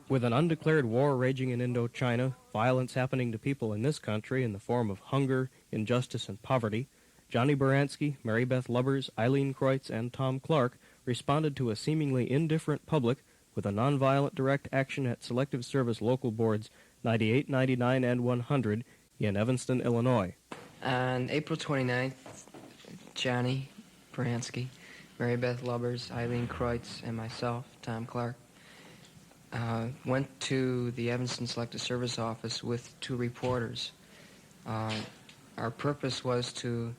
With an undeclared war raging in Indochina, violence happening to people in this country in the form of hunger, injustice, and poverty, Johnny Baranski, Mary Beth Lubbers, Eileen Kreutz, and Thom Clark responded to a seemingly indifferent public with a nonviolent direct action at Selective Service Local Boards 98, 99, and 100 in Evanston, Illinois. On April 29th, Johnny Baranski, Mary Beth Lubbers, Eileen Kreutz, and myself, Thom Clark, went to the Evanston Selective Service office with two reporters. Our purpose was to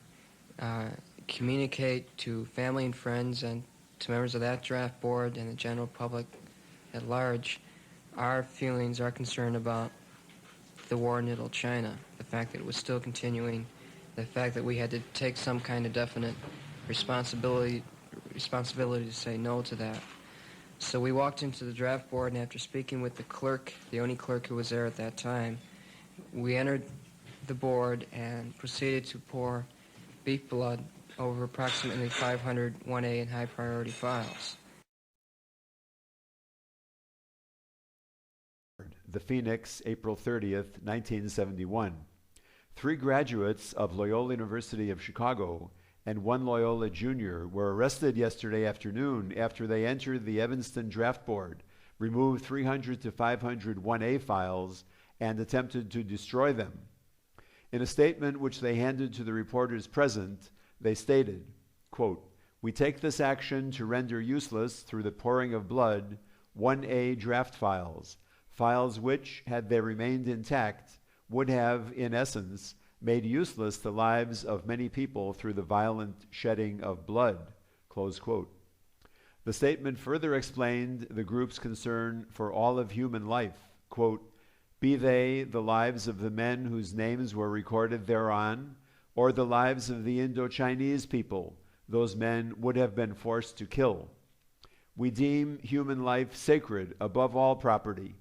communicate to family and friends and to members of that draft board and the general public at large our feelings, our concern about the war in Indochina, the fact that it was still continuing, the fact that we had to take some kind of definite responsibility to say no to that. So we walked into the draft board, and after speaking with the clerk, the only clerk who was there at that time, we entered the board and proceeded to pour beef blood over approximately 500 1A and high priority files. The Phoenix, April 30th, 1971. 3 graduates of Loyola University of Chicago and 1 Loyola junior were arrested yesterday afternoon after they entered the Evanston Draft Board, removed 300 to 500 1A files, and attempted to destroy them. In a statement which they handed to the reporters present, they stated, quote, "We take this action to render useless, through the pouring of blood, 1A draft files which, had they remained intact, would have, in essence, made useless the lives of many people through the violent shedding of blood," close quote. The statement further explained the group's concern for all of human life, quote, "Be they the lives of the men whose names were recorded thereon, or the lives of the Indochinese people those men would have been forced to kill. We deem human life sacred above all property.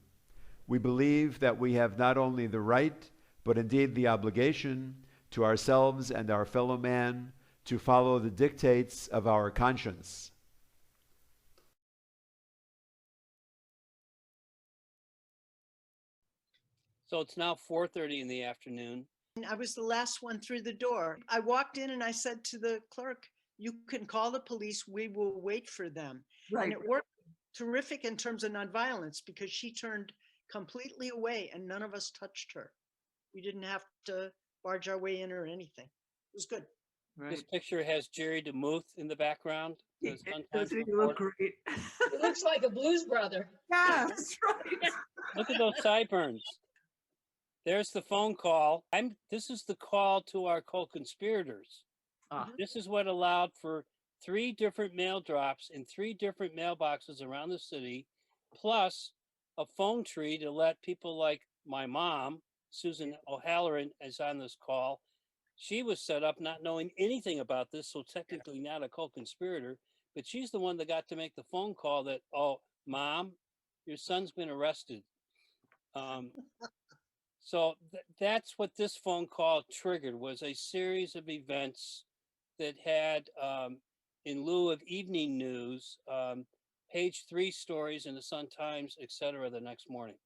We believe that we have not only the right, but indeed the obligation to ourselves and our fellow man to follow the dictates of our conscience." So it's now 4:30 in the afternoon. I was the last one through the door. I walked in and I said to the clerk, "You can call the police, we will wait for them." Right. And it worked terrific in terms of nonviolence because she turned completely away and none of us touched her. We didn't have to barge our way in or anything. It was good. Right. This picture has Jerry DeMuth in the background. Does he look great? He looks like a blues brother. Yeah, that's right. Look at those sideburns. There's the phone call. This is the call to our co-conspirators. This is what allowed for 3 different mail drops in 3 different mailboxes around the city, plus a phone tree to let people like my mom, Susan O'Halloran, is on this call. She was set up not knowing anything about this, so technically not a co-conspirator, but she's the one that got to make the phone call that, "Oh, Mom, your son's been arrested." So that's what this phone call triggered, was a series of events that had, in lieu of evening news, page 3 stories in the Sun-Times, etc. the next morning.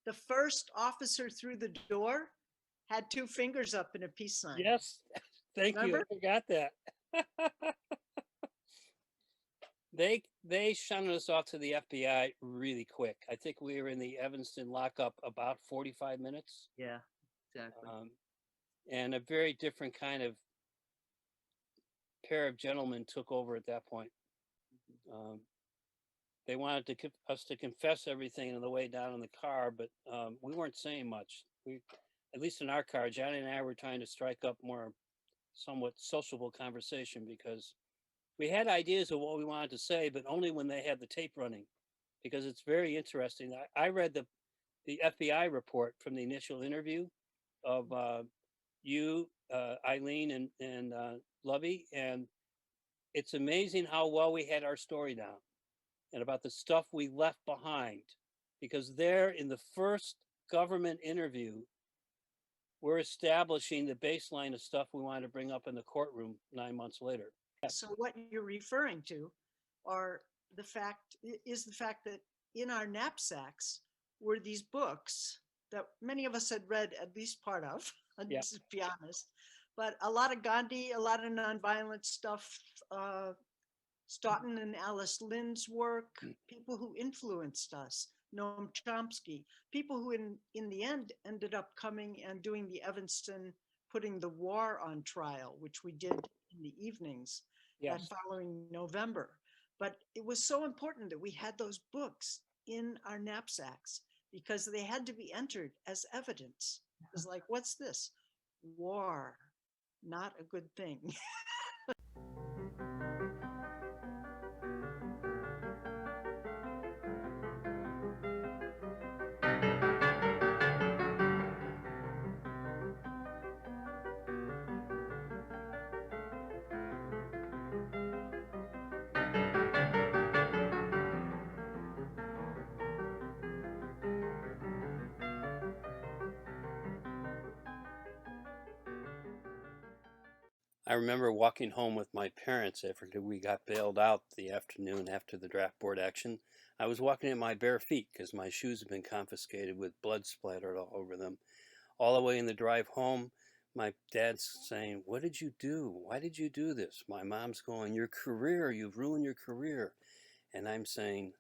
The first officer through the door had 2 fingers up in a peace sign. Yes, thank you. I forgot that. They shunted us off to the FBI really quick. I think we were in the Evanston lockup about 45 minutes. Yeah, exactly. And a very different kind of pair of gentlemen took over at that point. They wanted us to confess everything on the way down in the car, but we weren't saying much. At least in our car, Johnny and I were trying to strike up more somewhat sociable conversation because we had ideas of what we wanted to say, but only when they had the tape running, because it's very interesting. I read the FBI report from the initial interview of you, Eileen, and Lovey, and it's amazing how well we had our story down and about the stuff we left behind, because there in the first government interview, we're establishing the baseline of stuff we wanted to bring up in the courtroom 9 months later. So what you're referring to is the fact that in our knapsacks were these books that many of us had read at least part of, Yeah. to be honest, but a lot of Gandhi, a lot of nonviolent stuff, Stoughton and Alice Lynn's work, people who influenced us, Noam Chomsky, people who in the end ended up coming and doing the Evanston, putting the war on trial, which we did in the evenings that following November. But it was so important that we had those books in our knapsacks because they had to be entered as evidence. It was like, what's this? War, not a good thing. I remember walking home with my parents after we got bailed out the afternoon after the draft board action. I was walking in my bare feet because my shoes had been confiscated with blood splattered all over them. All the way in the drive home, my dad's saying, "What did you do? Why did you do this?" My mom's going, "Your career, you've ruined your career." And I'm saying,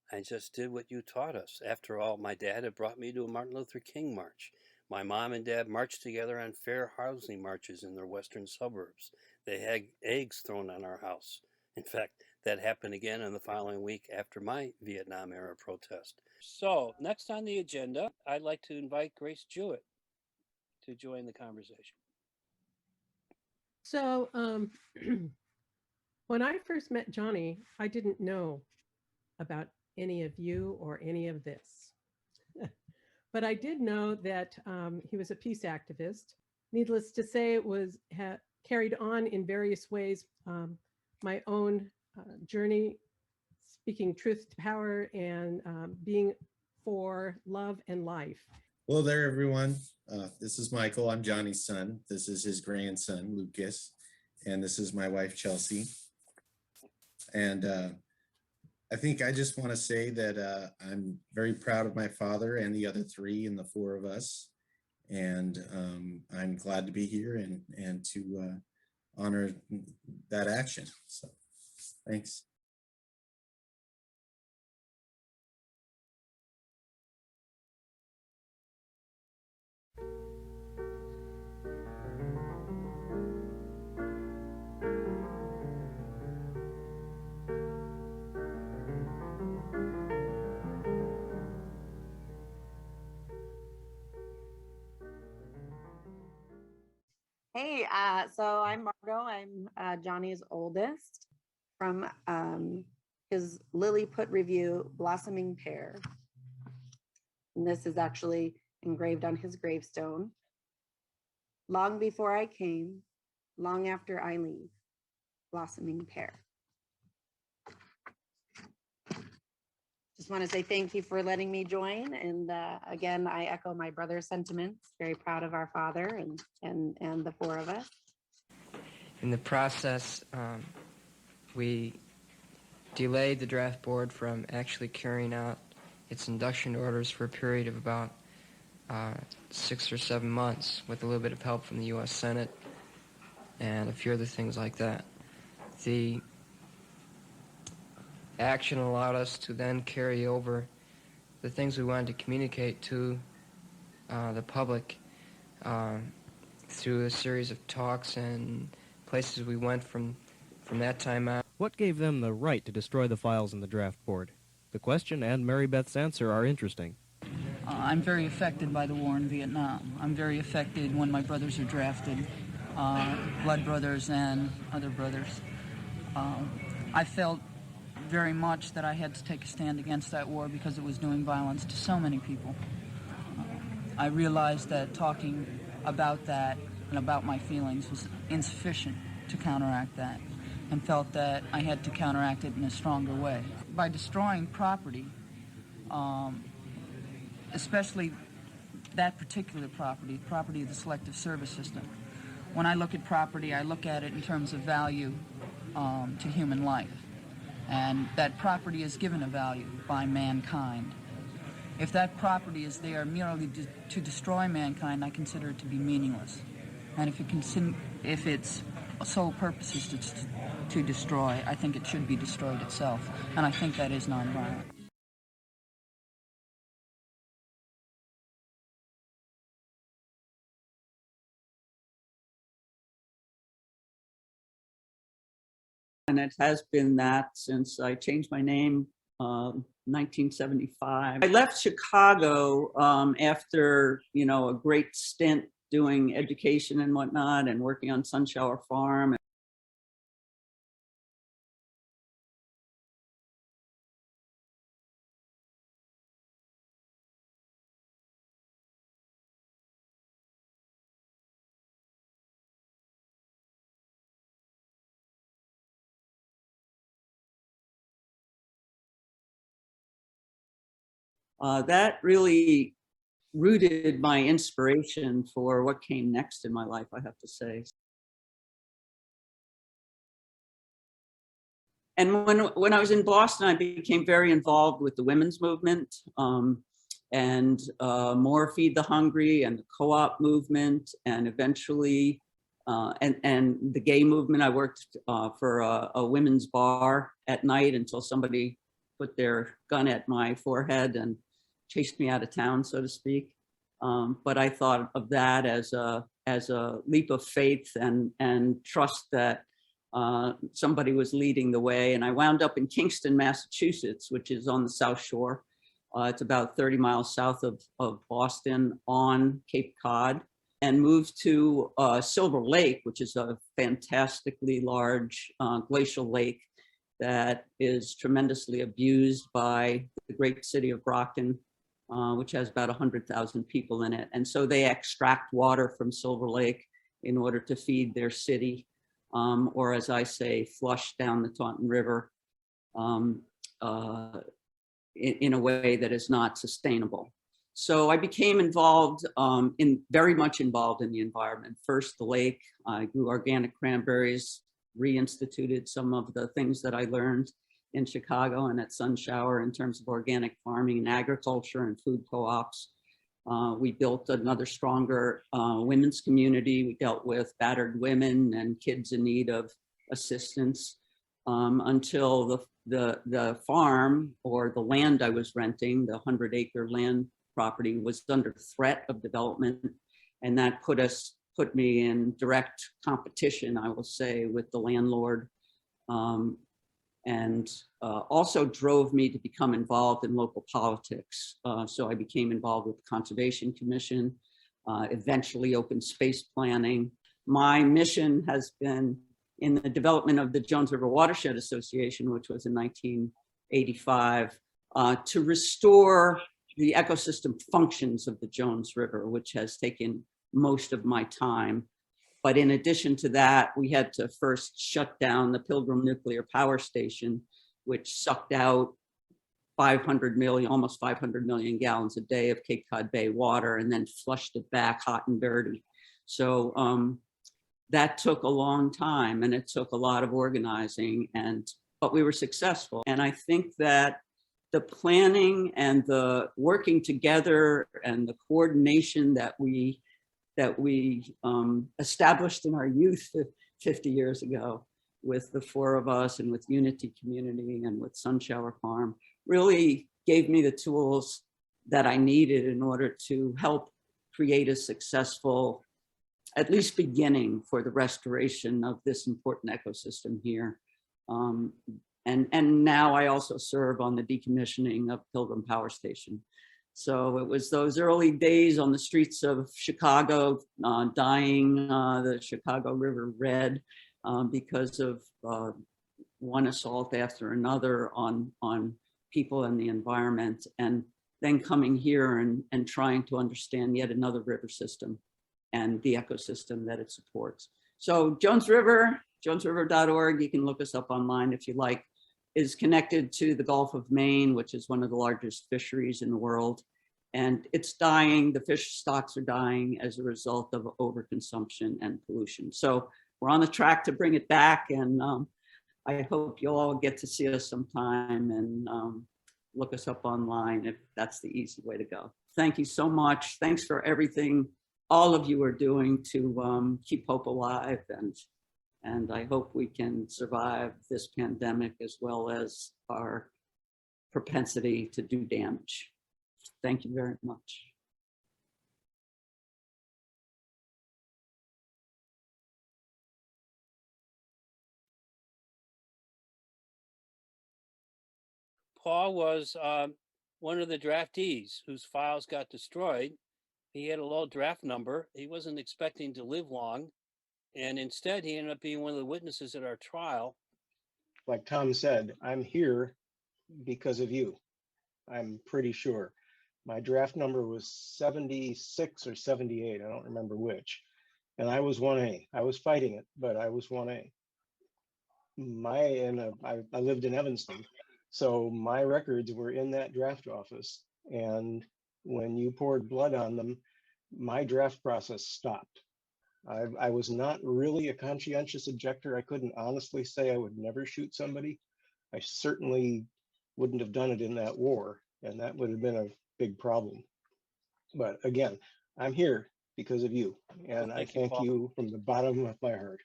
"I just did what you taught us." After all, my dad had brought me to a Martin Luther King march. My mom and dad marched together on fair housing marches in their western suburbs. They had eggs thrown on our house. In fact, that happened again in the following week after my Vietnam era protest. So, next on the agenda, I'd like to invite Grace Jewett to join the conversation. So, when I first met Johnny, I didn't know about any of you or any of this. But I did know that he was a peace activist. Needless to say, it was carried on in various ways. My own journey, speaking truth to power and being for love and life. Hello there, everyone. This is Michael. I'm Johnny's son. This is his grandson, Lucas. And this is my wife, Chelsea. And I think I just want to say that I'm very proud of my father and the other three and the four of us. And I'm glad to be here and to honor that action. So thanks. Hey, so I'm Margot. I'm Johnny's oldest from his Lilliput review, Blossoming Pear. And this is actually engraved on his gravestone. Long before I came, long after I leave, Blossoming Pear. Just want to say thank you for letting me join. And again, I echo my brother's sentiments. Very proud of our father and the four of us. In the process, we delayed the draft board from actually carrying out its induction orders for a period of about 6 or 7 months with a little bit of help from the U.S. Senate and a few other things like that. action allowed us to then carry over the things we wanted to communicate to the public through a series of talks and places we went from that time on. What gave them the right to destroy the files in the draft board? The question and Mary Beth's answer are interesting. I'm very affected by the war in Vietnam. I'm very affected when my brothers are drafted, blood brothers and other brothers. I felt very much that I had to take a stand against that war because it was doing violence to so many people. I realized that talking about that and about my feelings was insufficient to counteract that, and felt that I had to counteract it in a stronger way. By destroying property, especially that particular property of the Selective Service System. When I look at property, I look at it in terms of value to human life. And that property is given a value by mankind. If that property is there merely to destroy mankind, I consider it to be meaningless. And if its sole purpose is to destroy, I think it should be destroyed itself. And I think that is nonviolent. And it has been that since I changed my name 1975. I left Chicago after, a great stint doing education and whatnot and working on Sunshower Farm. That really rooted my inspiration for what came next in my life, I have to say. And when I was in Boston, I became very involved with the women's movement and more Feed the Hungry and the co-op movement, and eventually, and the gay movement. I worked for a women's bar at night until somebody put their gun at my forehead and chased me out of town, so to speak. But I thought of that as a leap of faith and trust that somebody was leading the way. And I wound up in Kingston, Massachusetts, which is on the South Shore. It's about 30 miles south of Boston on Cape Cod, and moved to Silver Lake, which is a fantastically large glacial lake that is tremendously abused by the great city of Brockton, which has about 100,000 people in it. And so they extract water from Silver Lake in order to feed their city, or as I say, flush down the Taunton River in a way that is not sustainable. So I became involved, very much involved in the environment. First, the lake. I grew organic cranberries, reinstituted some of the things that I learned in Chicago and at Sunshower in terms of organic farming and agriculture and food co-ops. We built another stronger women's community. We dealt with battered women and kids in need of assistance until the farm, or the land I was renting, the 100-acre land property, was under threat of development. And that put me in direct competition, I will say, with the landlord, and also drove me to become involved in local politics. So I became involved with the Conservation Commission, eventually open space planning. My mission has been in the development of the Jones River Watershed Association, which was in 1985, to restore the ecosystem functions of the Jones River, which has taken most of my time. But in addition to that, we had to first shut down the Pilgrim Nuclear Power Station, which sucked out 500 million, almost 500 million gallons a day of Cape Cod Bay water, and then flushed it back hot and dirty. So that took a long time, and it took a lot of organizing, but we were successful. And I think that the planning and the working together and the coordination that we established in our youth 50 years ago with the four of us and with Unity Community and with Sunshower Farm really gave me the tools that I needed in order to help create a successful, at least beginning for the restoration of this important ecosystem here. And now I also serve on the decommissioning of Pilgrim Power Station. So it was those early days on the streets of Chicago, dyeing the Chicago River red because of one assault after another on people and the environment, and then coming here and trying to understand yet another river system and the ecosystem that it supports. So Jones River, jonesriver.org, you can look us up online if you like, is connected to the Gulf of Maine, which is one of the largest fisheries in the world. And it's dying, the fish stocks are dying as a result of overconsumption and pollution. So we're on the track to bring it back, and I hope you'll all get to see us sometime and look us up online if that's the easy way to go. Thank you so much. Thanks for everything all of you are doing to keep hope alive, and I hope we can survive this pandemic as well as our propensity to do damage. Thank you very much. Paul was one of the draftees whose files got destroyed. He had a low draft number. He wasn't expecting to live long. And instead, he ended up being one of the witnesses at our trial. Like Thom said, I'm here because of you. I'm pretty sure. My draft number was 76 or 78. I don't remember which. And I was 1A. I was fighting it, but I was 1A. I lived in Evanston. So my records were in that draft office. And when you poured blood on them, my draft process stopped. I was not really a conscientious objector. I couldn't honestly say I would never shoot somebody. I certainly wouldn't have done it in that war, and that would have been a big problem. But again, I'm here because of you, and well, I thank you from the bottom of my heart.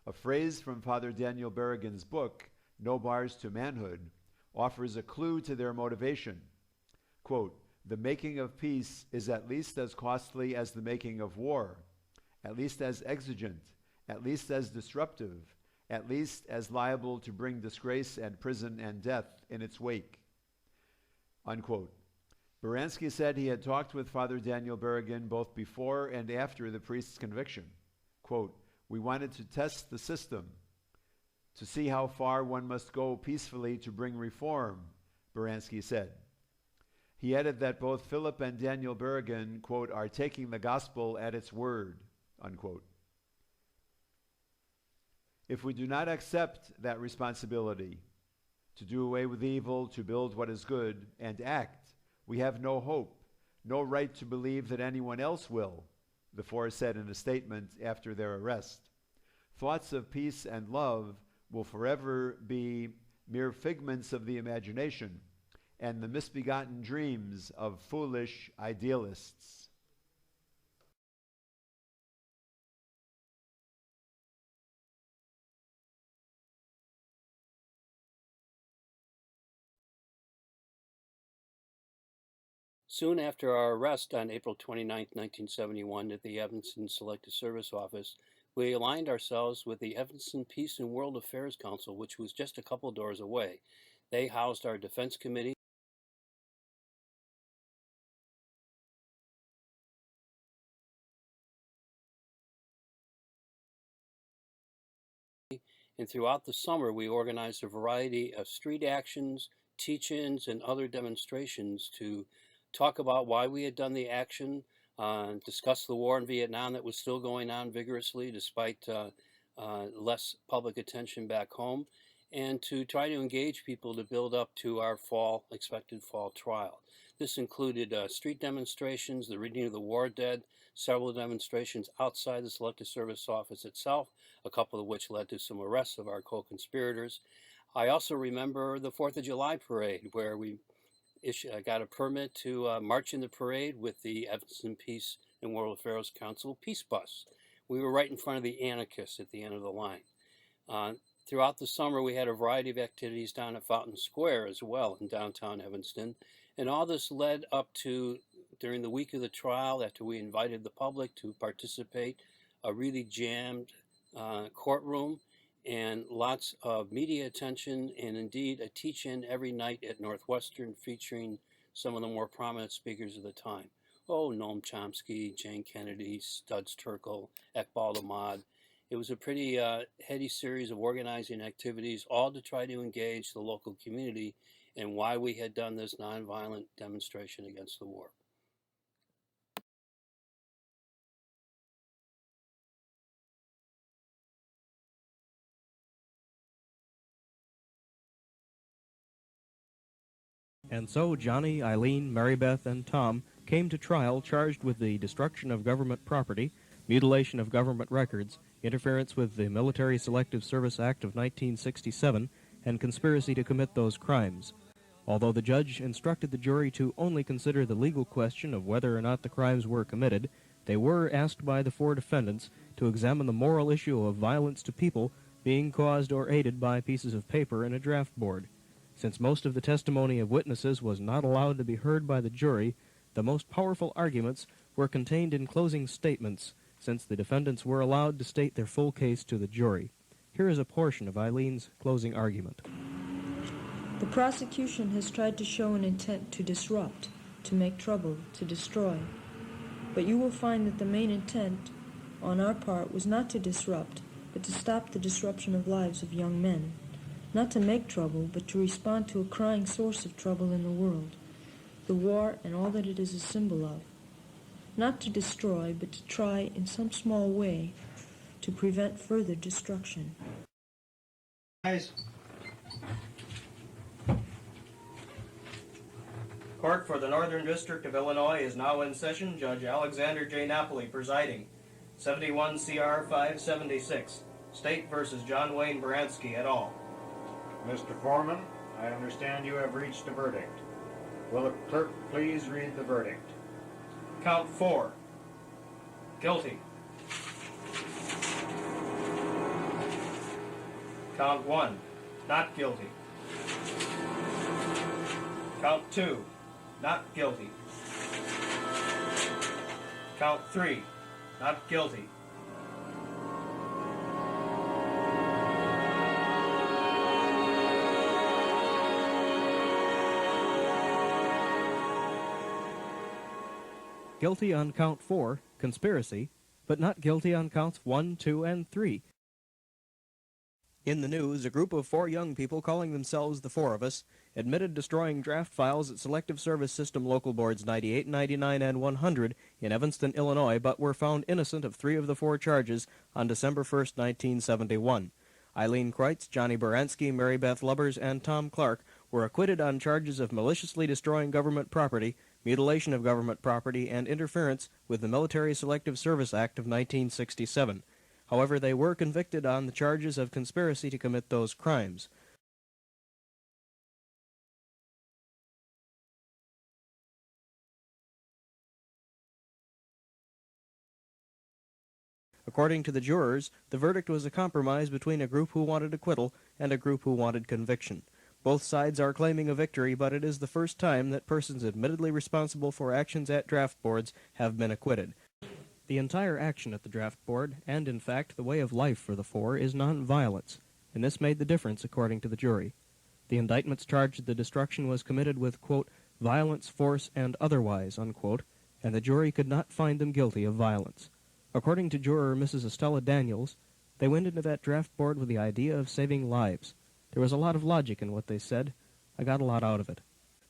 A phrase from Father Daniel Berrigan's book, No Bars to Manhood, offers a clue to their motivation. Quote, "The making of peace is at least as costly as the making of war, at least as exigent, at least as disruptive, at least as liable to bring disgrace and prison and death in its wake." Unquote. Baranski said he had talked with Father Daniel Berrigan both before and after the priest's conviction. Quote, "We wanted to test the system, to see how far one must go peacefully to bring reform," Baranski said. He added that both Philip and Daniel Berrigan, quote, "are taking the gospel at its word," unquote. If we do not accept that responsibility to do away with evil, to build what is good, and act, we have no hope, no right to believe that anyone else will, the four said in a statement after their arrest. Thoughts of peace and love will forever be mere figments of the imagination and the misbegotten dreams of foolish idealists. Soon after our arrest on April 29, 1971 at the Evanston Selective Service Office, we aligned ourselves with the Evanston Peace and World Affairs Council, which was just a couple doors away. They housed our defense committee, and throughout the summer we organized a variety of street actions, teach-ins, and other demonstrations to talk about why we had done the action, discuss the war in Vietnam that was still going on vigorously despite less public attention back home, and to try to engage people to build up to our expected fall trial. This included street demonstrations, the reading of the war dead, several demonstrations outside the Selective Service Office itself, a couple of which led to some arrests of our co-conspirators. I also remember the 4th of July parade, where we got a permit to march in the parade with the Evanston Peace and World Affairs Council Peace Bus. We were right in front of the anarchists at the end of the line. Throughout the summer, we had a variety of activities down at Fountain Square as well in downtown Evanston. And all this led up to, during the week of the trial, after we invited the public to participate, a really jammed courtroom and lots of media attention, and indeed a teach-in every night at Northwestern featuring some of the more prominent speakers of the time. Noam Chomsky, Jane Kennedy, Studs Terkel, Iqbal Ahmad. It was a pretty heady series of organizing activities, all to try to engage the local community in why we had done this nonviolent demonstration against the war. And so Johnny, Eileen, Mary Beth, and Tom came to trial charged with the destruction of government property, mutilation of government records, interference with the Military Selective Service Act of 1967, and conspiracy to commit those crimes. Although the judge instructed the jury to only consider the legal question of whether or not the crimes were committed, they were asked by the 4 defendants to examine the moral issue of violence to people being caused or aided by pieces of paper in a draft board. Since most of the testimony of witnesses was not allowed to be heard by the jury, the most powerful arguments were contained in closing statements, since the defendants were allowed to state their full case to the jury. Here is a portion of Eileen's closing argument. The prosecution has tried to show an intent to disrupt, to make trouble, to destroy. But you will find that the main intent on our part was not to disrupt, but to stop the disruption of lives of young men. Not to make trouble, but to respond to a crying source of trouble in the world, the war and all that it is a symbol of. Not to destroy, but to try in some small way to prevent further destruction. Guys. Court for the Northern District of Illinois is now in session. Judge Alexander J. Napoli presiding. 71 CR 576. State versus John Wayne Baranski et al. Mr. Foreman, I understand you have reached a verdict. Will the clerk please read the verdict? Count 4. Guilty. Count 1. Not guilty. Count 2. Not guilty. Count 3. Not guilty. Guilty on count 4, conspiracy, but not guilty on counts 1, 2, and 3. In the news, a group of 4 young people calling themselves the Four of Us admitted destroying draft files at Selective Service System Local Boards 98, 99, and 100 in Evanston, Illinois, but were found innocent of 3 of the 4 charges on December 1, 1971. Eileen Kreutz, Johnny Baranski, Mary Beth Lubbers, and Thom Clark were acquitted on charges of maliciously destroying government property, mutilation of government property, and interference with the Military Selective Service Act of 1967. However, they were convicted on the charges of conspiracy to commit those crimes. According to the jurors, the verdict was a compromise between a group who wanted acquittal and a group who wanted conviction. Both sides are claiming a victory, but it is the first time that persons admittedly responsible for actions at draft boards have been acquitted. The entire action at the draft board, and in fact the way of life for the 4, is nonviolence, and this made the difference according to the jury. The indictments charged the destruction was committed with, quote, violence, force, and otherwise, unquote, and the jury could not find them guilty of violence. According to juror Mrs. Estella Daniels, they went into that draft board with the idea of saving lives. There was a lot of logic in what they said. I got a lot out of it.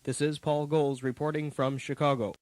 This is Paul Goles reporting from Chicago.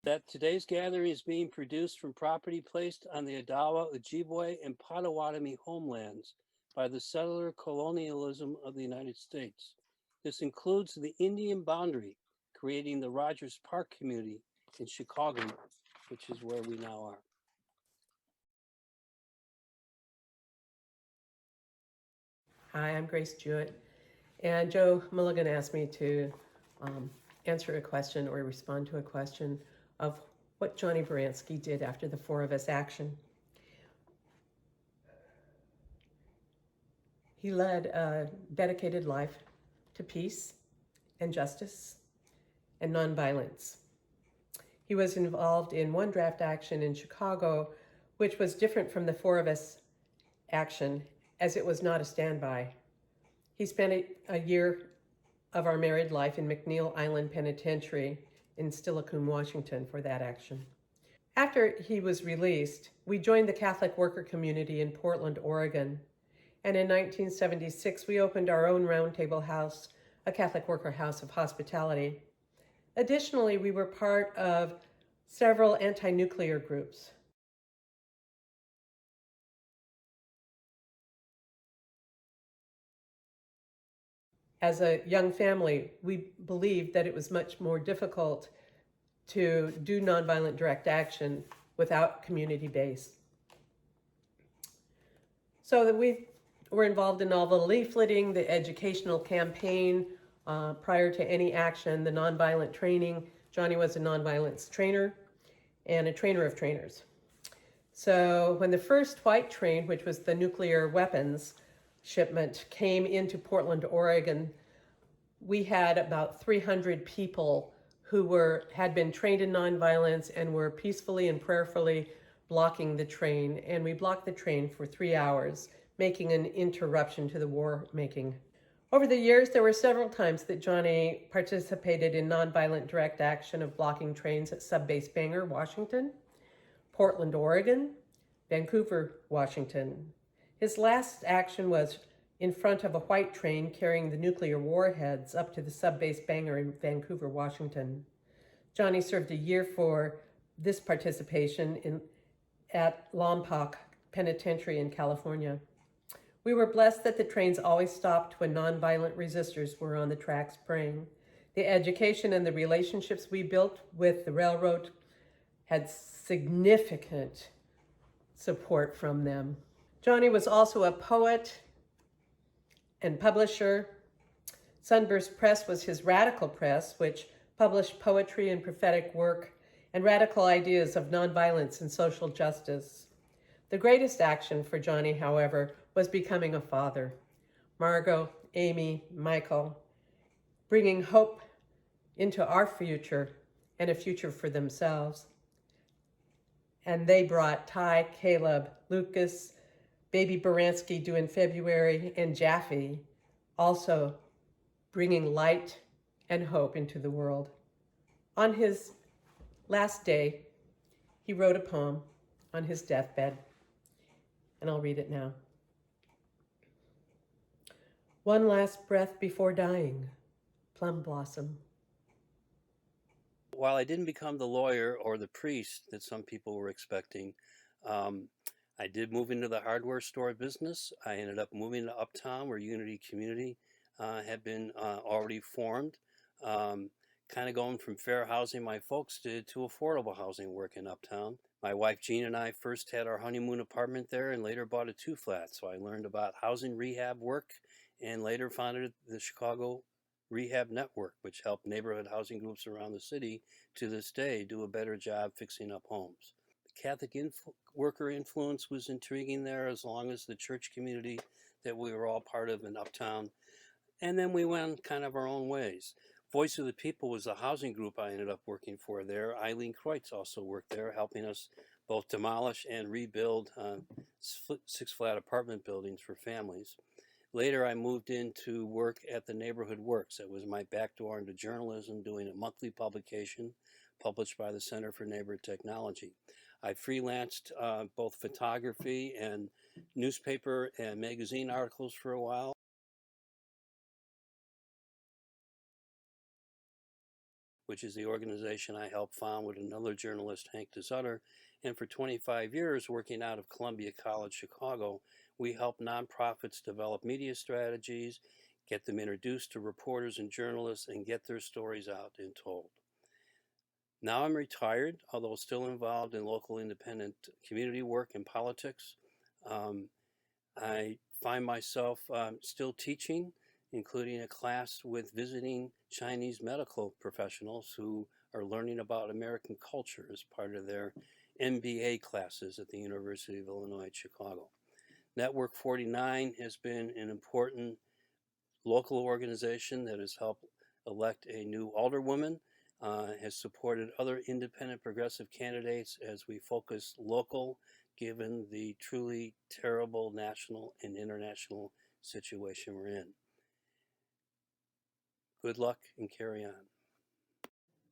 That today's gathering is being produced from property placed on the Odawa, Ojibwe, and Potawatomi homelands by the settler colonialism of the United States. This includes the Indian boundary, creating the Rogers Park community in Chicago, which is where we now are. Hi, I'm Grace Jewett, and Joe Mulligan asked me to answer a question or respond to a question of what Johnny Baranski did after the Four of Us action. He led a dedicated life to peace and justice and nonviolence. He was involved in one draft action in Chicago, which was different from the Four of Us action, as it was not a standby. He spent a year of our married life in McNeil Island Penitentiary in Steilacoom, Washington for that action. After he was released, we joined the Catholic worker community in Portland, Oregon. And in 1976, we opened our own roundtable house, a Catholic worker house of hospitality. Additionally, we were part of several anti-nuclear groups. As a young family, we believed that it was much more difficult to do nonviolent direct action without community base. So that we were involved in all the leafleting, the educational campaign prior to any action, the nonviolent training. Johnny was a nonviolence trainer and a trainer of trainers. So when the first white train, which was the nuclear weapons shipment, came into Portland, Oregon, we had about 300 people who had been trained in nonviolence and were peacefully and prayerfully blocking the train. And we blocked the train for 3 hours, making an interruption to the war making. Over the years, there were several times that Johnny participated in nonviolent direct action of blocking trains at Subbase Bangor, Washington, Portland, Oregon, Vancouver, Washington. His last action was in front of a white train carrying the nuclear warheads up to the Subbase Bangor in Vancouver, Washington. Johnny served a year for this participation at Lompoc Penitentiary in California. We were blessed that the trains always stopped when nonviolent resistors were on the tracks praying. The education and the relationships we built with the railroad had significant support from them. Johnny was also a poet and publisher. Sunburst Press was his radical press, which published poetry and prophetic work and radical ideas of nonviolence and social justice. The greatest action for Johnny, however, was becoming a father. Margot, Amy, Michael, bringing hope into our future and a future for themselves. And they brought Ty, Caleb, Lucas, baby Baranski due in February, and Jaffe, also bringing light and hope into the world. On his last day, he wrote a poem on his deathbed, and I'll read it now. One last breath before dying, plum blossom. While I didn't become the lawyer or the priest that some people were expecting, I did move into the hardware store business. I ended up moving to Uptown, where Unity Community had been already formed. Kind of going from fair housing my folks did to affordable housing work in Uptown. My wife Jean and I first had our honeymoon apartment there and later bought a 2-flat. So I learned about housing rehab work and later founded the Chicago Rehab Network, which helped neighborhood housing groups around the city to this day do a better job fixing up homes. The Catholic worker influence was intriguing there, as long as the church community that we were all part of in Uptown. And then we went kind of our own ways. Voice of the People was the housing group I ended up working for there. Eileen Kreutz also worked there, helping us both demolish and rebuild 6-flat apartment buildings for families. Later, I moved in to work at the Neighborhood Works. That was my back door into journalism, doing a monthly publication published by the Center for Neighborhood Technology. I freelanced both photography and newspaper and magazine articles for a while. which is the organization I helped found with another journalist, Hank DeSutter. And for 25 years, working out of Columbia College, Chicago, we help nonprofits develop media strategies, get them introduced to reporters and journalists, and get their stories out and told. Now I'm retired, although still involved in local independent community work and politics. I find myself still teaching, including a class with visiting Chinese medical professionals who are learning about American culture as part of their MBA classes at the University of Illinois at Chicago. Network 49 has been an important local organization that has helped elect a new alderwoman, has supported other independent progressive candidates as we focus local, given the truly terrible national and international situation we're in. Good luck and carry on.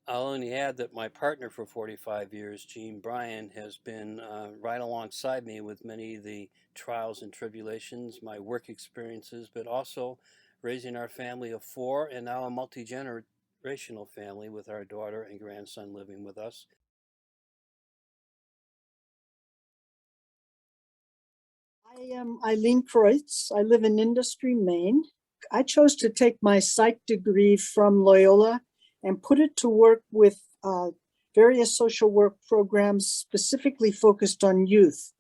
I'll only add that my partner for 45 years, Jean Bryan, has been right alongside me with many of the trials and tribulations, my work experiences, but also raising our family of 4 and now a multi-generational family with our daughter and grandson living with us. I am Eileen Kreutz. I live in Industry, Maine. I chose to take my psych degree from Loyola and put it to work with various social work programs specifically focused on youth.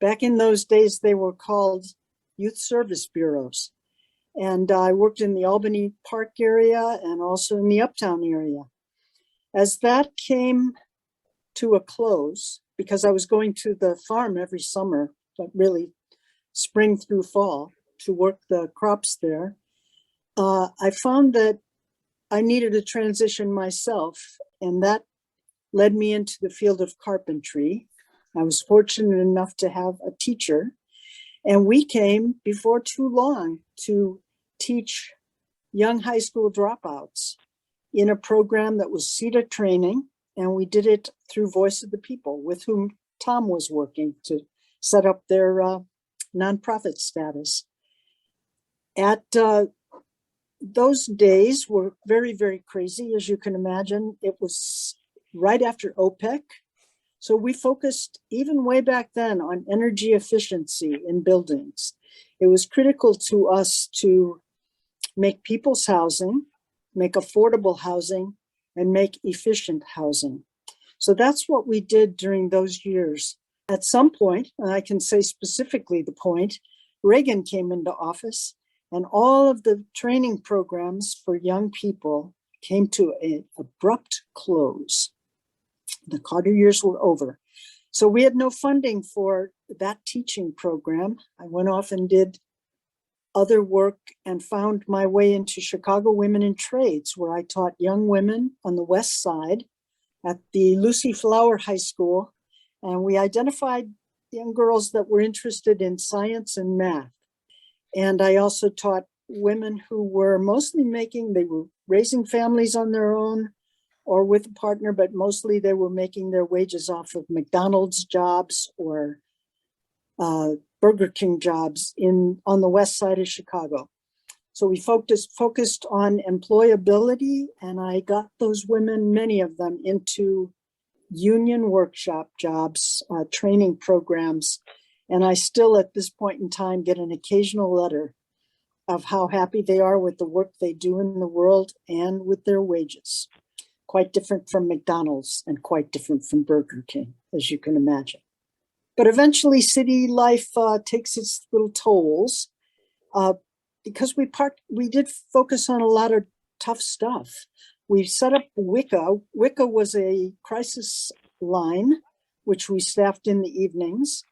Back in those days, they were called youth service bureaus. And I worked in the Albany Park area and also in the Uptown area. As that came to a close, because I was going to the farm every summer, but really spring through fall to work the crops there, I found that I needed a transition myself, and that led me into the field of carpentry. I was fortunate enough to have a teacher, and we came before too long to teach young high school dropouts in a program that was CETA training, and we did it through Voice of the People, with whom Thom was working to set up their nonprofit status. At those days were very, very crazy, as you can imagine. It was right after OPEC. So we focused even way back then on energy efficiency in buildings. It was critical to us to make people's housing, make affordable housing, and make efficient housing. So that's what we did during those years. At some point, and I can say specifically the point, Reagan came into office, and all of the training programs for young people came to an abrupt close. The Carter years were over. So we had no funding for that teaching program. I went off and did other work and found my way into Chicago Women in Trades, where I taught young women on the West Side at the Lucy Flower High School. And we identified young girls that were interested in science and math. And I also taught women who were mostly they were raising families on their own or with a partner, but mostly they were making their wages off of McDonald's jobs or Burger King jobs on the West Side of Chicago. So we focused on employability, and I got those women, many of them, into union workshop jobs, training programs. And I still, at this point in time, get an occasional letter of how happy they are with the work they do in the world and with their wages. Quite different from McDonald's and quite different from Burger King, as you can imagine. But eventually city life takes its little tolls because we did focus on a lot of tough stuff. We set up WICA. WICA was a crisis line, which we staffed in the evenings.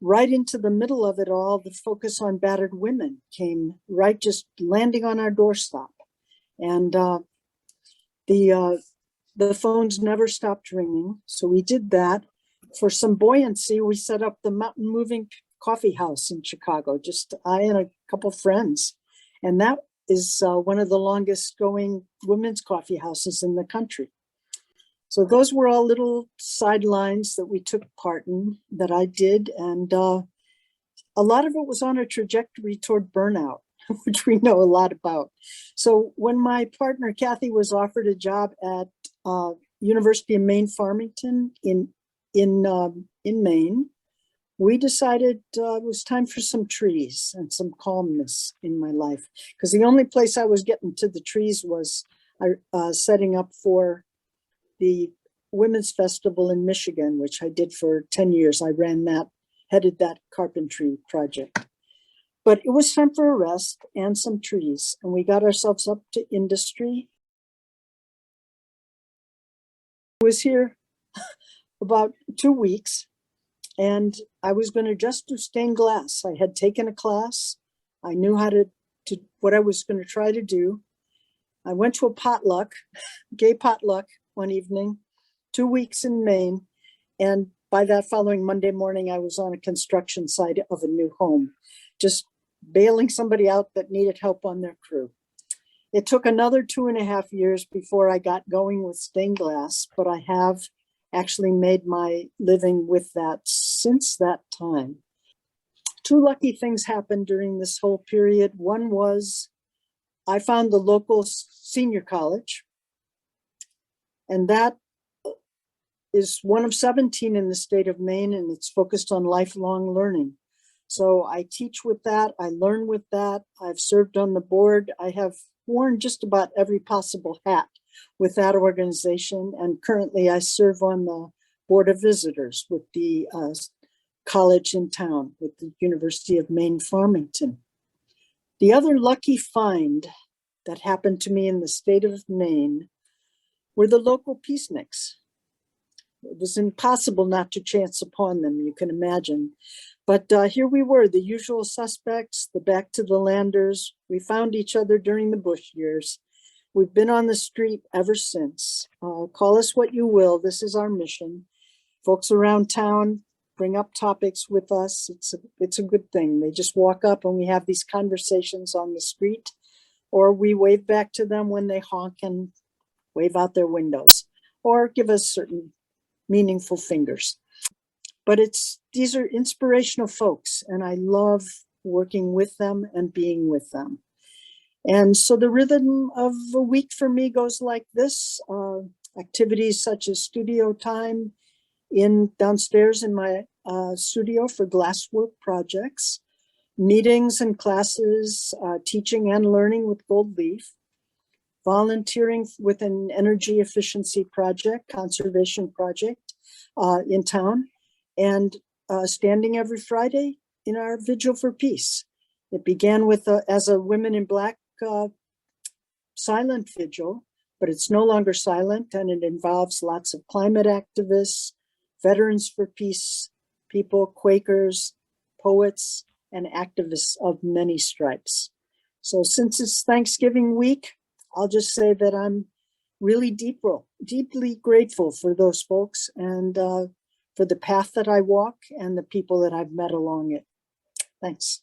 Right into the middle of it all, the focus on battered women came right just landing on our doorstep. And the phones never stopped ringing. So we did that. For some buoyancy, we set up the Mountain Moving Coffee House in Chicago, just I and a couple friends. And that is one of the longest going women's coffee houses in the country. So those were all little sidelines that we took part in, that I did. And a lot of it was on a trajectory toward burnout, which we know a lot about. So when my partner, Kathy, was offered a job at University of Maine, Farmington in Maine, we decided it was time for some trees and some calmness in my life. Because the only place I was getting to the trees was setting up for the Women's Festival in Michigan, which I did for 10 years. I headed that carpentry project. But it was time for a rest and some trees, and we got ourselves up to industry. I was here about 2 weeks, and I was going to just do stained glass. I had taken a class. I knew how to what I was going to try to do. I went to a potluck, gay potluck one evening, 2 weeks in Maine, and by that following Monday morning, I was on a construction site of a new home, just bailing somebody out that needed help on their crew. It took another 2.5 years before I got going with stained glass, but I have actually made my living with that since that time. 2 lucky things happened during this whole period. One was I found the local senior college, and that is one of 17 in the state of Maine, and it's focused on lifelong learning. So I teach with that, I learn with that, I've served on the board, I have worn just about every possible hat with that organization, and currently I serve on the Board of Visitors with the college in town, with the University of Maine, Farmington. The other lucky find that happened to me in the state of Maine were the local peaceniks. It was impossible not to chance upon them, you can imagine. But here we were, the usual suspects, the back to the landers. We found each other during the Bush years. We've been on the street ever since. Call us what you will, this is our mission. Folks around town bring up topics with us. It's a good thing. They just walk up and we have these conversations on the street, or we wave back to them when they honk and wave out their windows, or give us certain meaningful fingers. But these are inspirational folks, and I love working with them and being with them. And so the rhythm of a week for me goes like this. Activities such as studio time downstairs in my studio for glasswork projects, meetings and classes, teaching and learning with Gold Leaf, volunteering with an energy efficiency project, conservation project in town, and standing every Friday in our Vigil for Peace. It began with as a Women in Black silent vigil, but it's no longer silent, and it involves lots of climate activists, Veterans for Peace people, Quakers, poets, and activists of many stripes. So since it's Thanksgiving week, I'll just say that I'm really deeply grateful for those folks and for the path that I walk and the people that I've met along it. Thanks.